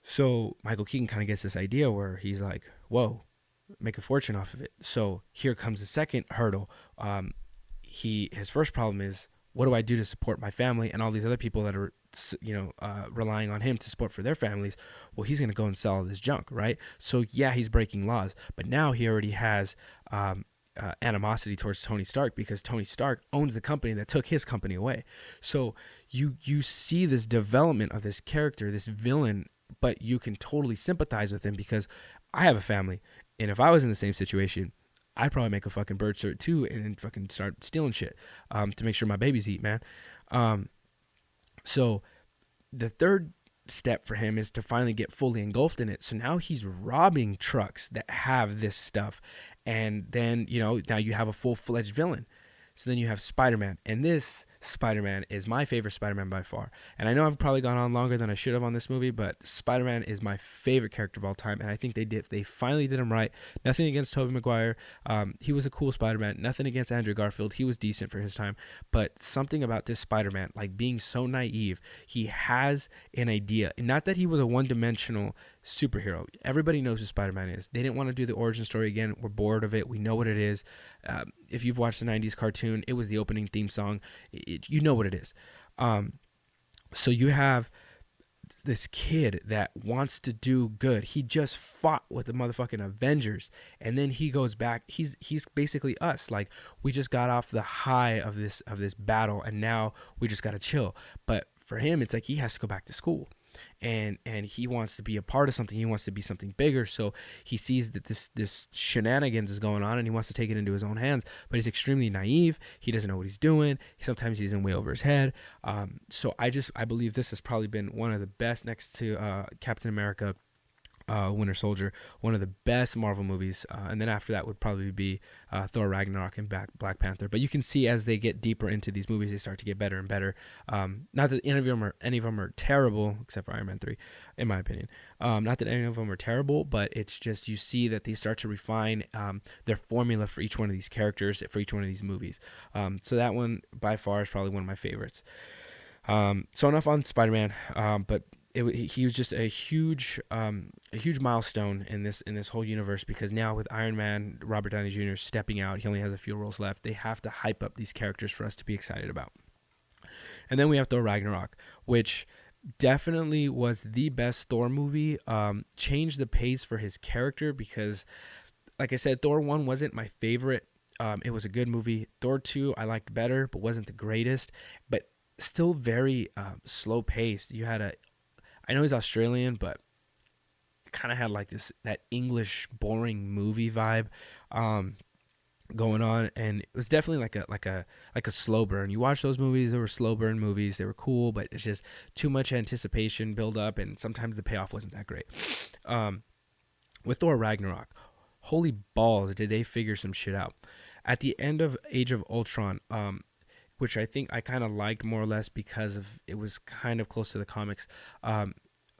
So Michael Keaton kind of gets this idea where he's like, whoa, make a fortune off of it. So here comes the second hurdle. His first problem is, what do I do to support my family and all these other people that are, relying on him to support for their families? Well, he's going to go and sell all this junk, right? So yeah, he's breaking laws, but now he already has animosity towards Tony Stark, because Tony Stark owns the company that took his company away. So you see this development of this character, this villain, but you can totally sympathize with him, because I have a family, and if I was in the same situation, I'd probably make a fucking bird shirt too and fucking start stealing shit to make sure my babies eat, man. So the third step for him is to finally get fully engulfed in it. So now he's robbing trucks that have this stuff. And then, now you have a full-fledged villain. So then you have Spider-Man, and this Spider-Man is my favorite Spider-Man by far. And I know I've probably gone on longer than I should have on this movie, but Spider-Man is my favorite character of all time, and I think they finally did him right. Nothing against Tobey Maguire. He was a cool Spider-Man. Nothing against Andrew Garfield. He was decent for his time. But something about this Spider-Man, like being so naive, he has an idea. And not that he was a one-dimensional superhero. Everybody knows who Spider-Man is. They didn't want to do the origin story again. We're bored of it. We know what it is. If you've watched the 90s cartoon, it was the opening theme song. You know what it is. So you have this kid that wants to do good. He just fought with the motherfucking Avengers, and then he goes back. He's basically us. Like, we just got off the high of this battle, and now we just gotta chill. But for him, it's like he has to go back to school. And he wants to be a part of something. He wants to be something bigger. So he sees that this shenanigans is going on, and he wants to take it into his own hands. But he's extremely naive. He doesn't know what he's doing. Sometimes he's in way over his head. So I believe this has probably been one of the best, next to Captain America, Winter Soldier, one of the best Marvel movies, and then after that would probably be Thor Ragnarok and Black Panther. But you can see as they get deeper into these movies, they start to get better and better. Not that any of them are terrible, except for Iron Man 3, in my opinion. Not that any of them are terrible, but it's just, you see that they start to refine their formula for each one of these characters, for each one of these movies. So that one by far is probably one of my favorites. So enough on Spider-Man, but he was just a huge milestone in this whole universe, because now with Iron Man, Robert Downey Jr. stepping out, he only has a few roles left. They have to hype up these characters for us to be excited about. And then we have Thor Ragnarok, which definitely was the best Thor movie. Changed the pace for his character, because, like I said, Thor 1 wasn't my favorite. It was a good movie. Thor 2 I liked better, but wasn't the greatest. But still very slow paced. I know he's Australian, but kind of had like that English boring movie vibe going on, and it was definitely like a slow burn. You watch those movies; they were slow burn movies. They were cool, but it's just too much anticipation build up, and sometimes the payoff wasn't that great. With Thor Ragnarok, holy balls, did they figure some shit out at the end of Age of Ultron? Which I think I kind of liked more or less because it was kind of close to the comics.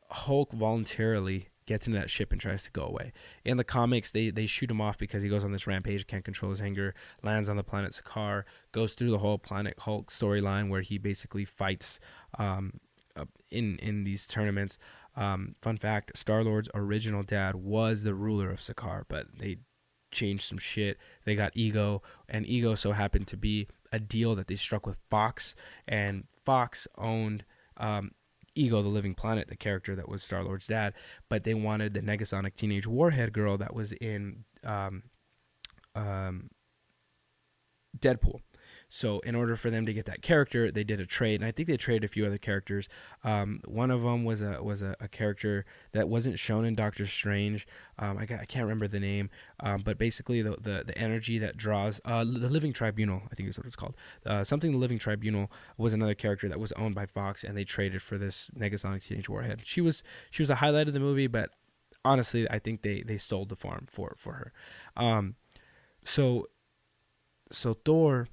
Hulk voluntarily gets into that ship and tries to go away. In the comics, they shoot him off because he goes on this rampage, can't control his anger, lands on the planet Sakaar, goes through the whole Planet Hulk storyline where he basically fights um, in these tournaments. Fun fact: Star Lord's original dad was the ruler of Sakaar, but they changed some shit. They got Ego, and Ego so happened to be a deal that they struck with Fox, and Fox owned Ego, the Living Planet, the character that was Star Lord's dad, but they wanted the Negasonic teenage warhead girl that was in um, Deadpool. So in order for them to get that character, they did a trade, and I think they traded a few other characters. One of them was a character that wasn't shown in Doctor Strange. I can't remember the name, but basically the energy that draws the Living Tribunal, I think is what it's called. Something the Living Tribunal was another character that was owned by Fox, and they traded for this Negasonic Teenage Warhead. She was a highlight of the movie, but honestly, I think they sold the farm for her. Um, so so Thor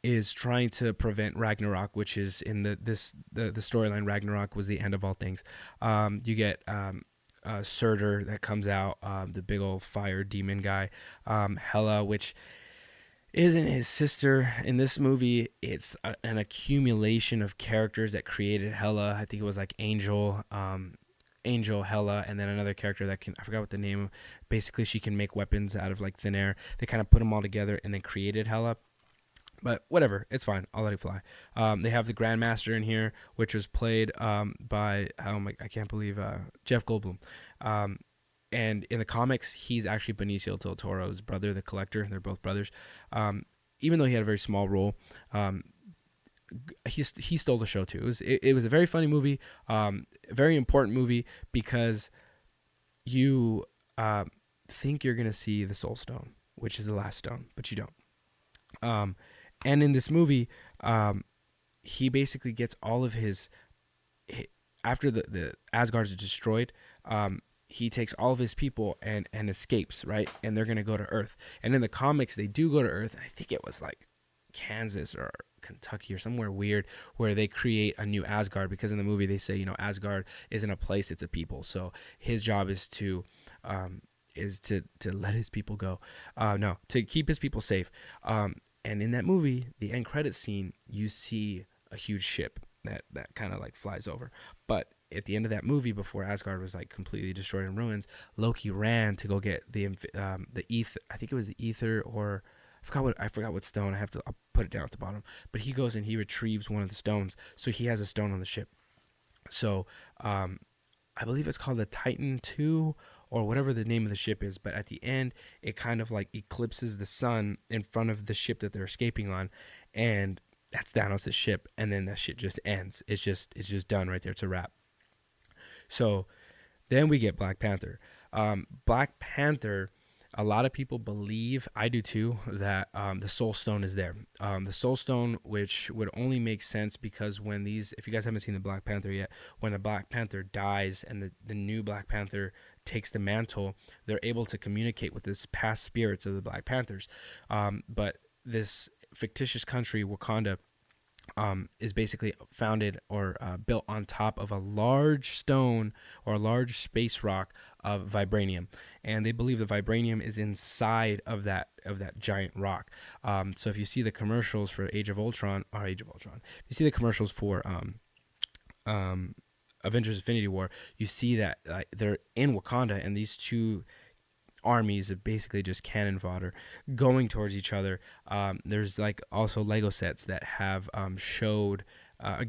is trying to prevent Ragnarok, which is in the storyline. Ragnarok was the end of all things. You get Surtur that comes out, the big old fire demon guy. Hela, which isn't his sister in this movie. It's an accumulation of characters that created Hela. I think it was like Angel. Angel, Hela, and then another character that I forgot what the name. Basically, she can make weapons out of like thin air. They kind of put them all together and then created Hela. But whatever, it's fine. I'll let it fly. They have the Grandmaster in here, which was played by I can't believe Jeff Goldblum. And in the comics, he's actually Benicio del Toro's brother, the Collector. They're both brothers. Even though he had a very small role, he stole the show too. It was a very funny movie, a very important movie because you think you're gonna see the Soul Stone, which is the last stone, but you don't. And in this movie, he basically gets all of his after the Asgard is destroyed. He takes all of his people and escapes, right? And they're gonna go to Earth. And in the comics, they do go to Earth. I think it was like Kansas or Kentucky or somewhere weird where they create a new Asgard, because in the movie they say, Asgard isn't a place, it's a people. So his job is to let his people go. No, to keep his people safe. And in that movie, the end credits scene, you see a huge ship that kind of like flies over. But at the end of that movie, before Asgard was like completely destroyed in ruins, Loki ran to go get the ether. I think it was the ether, or I forgot what stone. I'll put it down at the bottom. But he goes and he retrieves one of the stones, so he has a stone on the ship. So I believe it's called the Titan 2 or whatever the name of the ship is, but at the end it kind of like eclipses the sun in front of the ship that they're escaping on, and that's Thanos' ship, and then that shit just ends. It's just done right there. It's a wrap. So then we get Black Panther. Black Panther, a lot of people believe, I do too, that the Soul Stone is there. The Soul Stone, which would only make sense because if you guys haven't seen the Black Panther yet, when the Black Panther dies and the new Black Panther takes the mantle, they're able to communicate with this past spirits of the Black Panthers. But this fictitious country, Wakanda, is basically founded or built on top of a large stone or a large space rock of vibranium, and they believe the vibranium is inside of that giant rock. So if you see the commercials for Age of Ultron, if you see the commercials for Avengers Infinity War, you see that they're in Wakanda, and these two armies of basically just cannon fodder going towards each other. There's like also Lego sets that have showed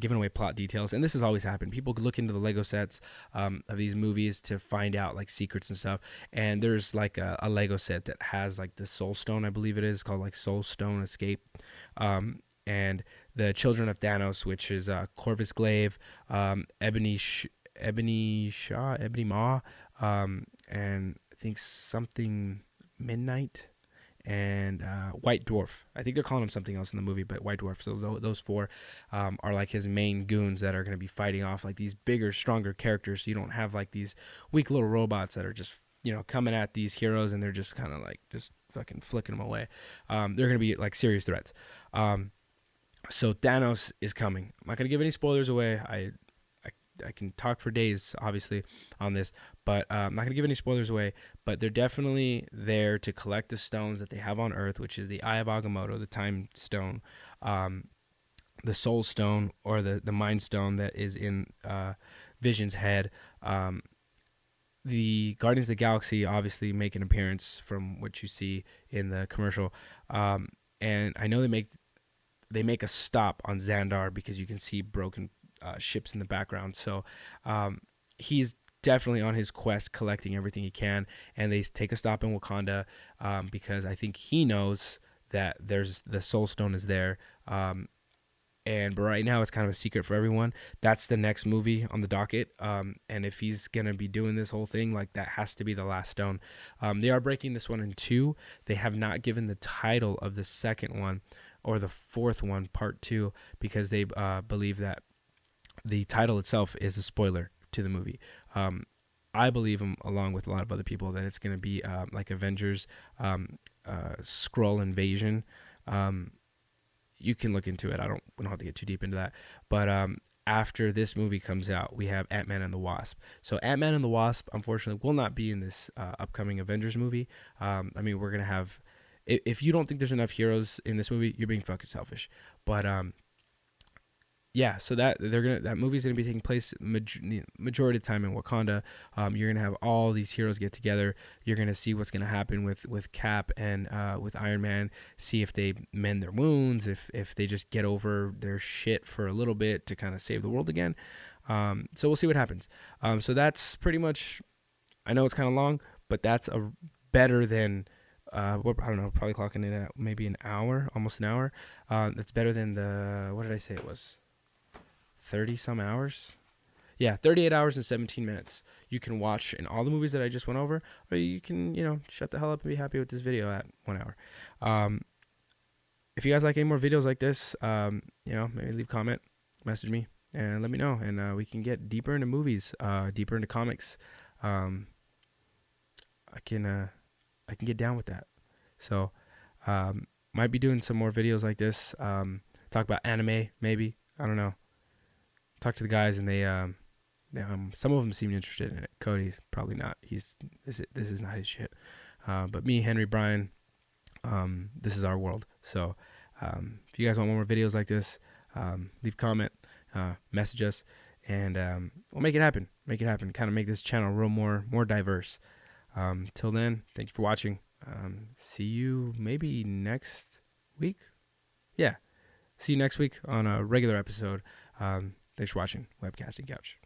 given away plot details, and this has always happened. People look into the Lego sets of these movies to find out like secrets and stuff, and there's like a Lego set that has like the Soul Stone, I believe it is called, like Soul Stone Escape, and the Children of Thanos, which is Corvus Glaive, Ebony Maw, and I think something Midnight, and White Dwarf. I think they're calling him something else in the movie, but White Dwarf. So those four are like his main goons that are going to be fighting off like these bigger, stronger characters. So you don't have like these weak little robots that are just coming at these heroes and they're just kind of like just fucking flicking them away. They're going to be like serious threats. So Thanos is coming. I'm not going to give any spoilers away. I can talk for days, obviously, on this, but I'm not gonna give any spoilers away. But they're definitely there to collect the stones that they have on Earth, which is the Eye of Agamotto, the Time Stone, um, the Soul Stone, or the Mind Stone that is in Vision's head. The Guardians of the Galaxy obviously make an appearance from what you see in the commercial, um, and I know they make a stop on Xandar because you can see broken ships in the background. So he's definitely on his quest, collecting everything he can, and they take a stop in Wakanda because I think he knows that there's the Soul Stone is there. But right now it's kind of a secret for everyone. That's the next movie on the docket. And if he's gonna be doing this whole thing, like that has to be the last stone. They are breaking this one in two. They have not given the title of the second one or the fourth one, part two, because they believe that the title itself is a spoiler to the movie. I believe, along with a lot of other people, that it's going to be like Avengers Skrull Invasion. Um, you can look into it. We don't have to get too deep into that. But after this movie comes out, we have Ant-Man and the Wasp. So Ant-Man and the Wasp, unfortunately, will not be in this upcoming Avengers movie. I mean, we're going to have... If you don't think there's enough heroes in this movie, you're being fucking selfish. But yeah, so that movie's gonna be taking place majority of the time in Wakanda. You're gonna have all these heroes get together. You're gonna see what's gonna happen with Cap and with Iron Man. See if they mend their wounds, if they just get over their shit for a little bit to kind of save the world again. So we'll see what happens. So that's pretty much. I know it's kind of long, but that's a better than. I don't know, probably clocking in at maybe an hour, almost an hour. That's better than what did I say it was? 30 some hours. Yeah, 38 hours and 17 minutes. You can watch in all the movies that I just went over, or you can, shut the hell up and be happy with this video at 1 hour. If you guys like any more videos like this, maybe leave a comment, message me, and let me know, and we can get deeper into movies, deeper into comics. I can get down with that. So, might be doing some more videos like this. Talk about anime, maybe. I don't know. Talk to the guys, and they some of them seem interested in it. Cody's probably not. This is not his shit. But me, Henry, Brian, this is our world. So if you guys want more videos like this, leave a comment, message us, and we'll make it happen. Make it happen. Kind of make this channel real more diverse. Till then, thank you for watching. See you maybe next week. Yeah. See you next week on a regular episode. Thanks for watching Webcasting Couch.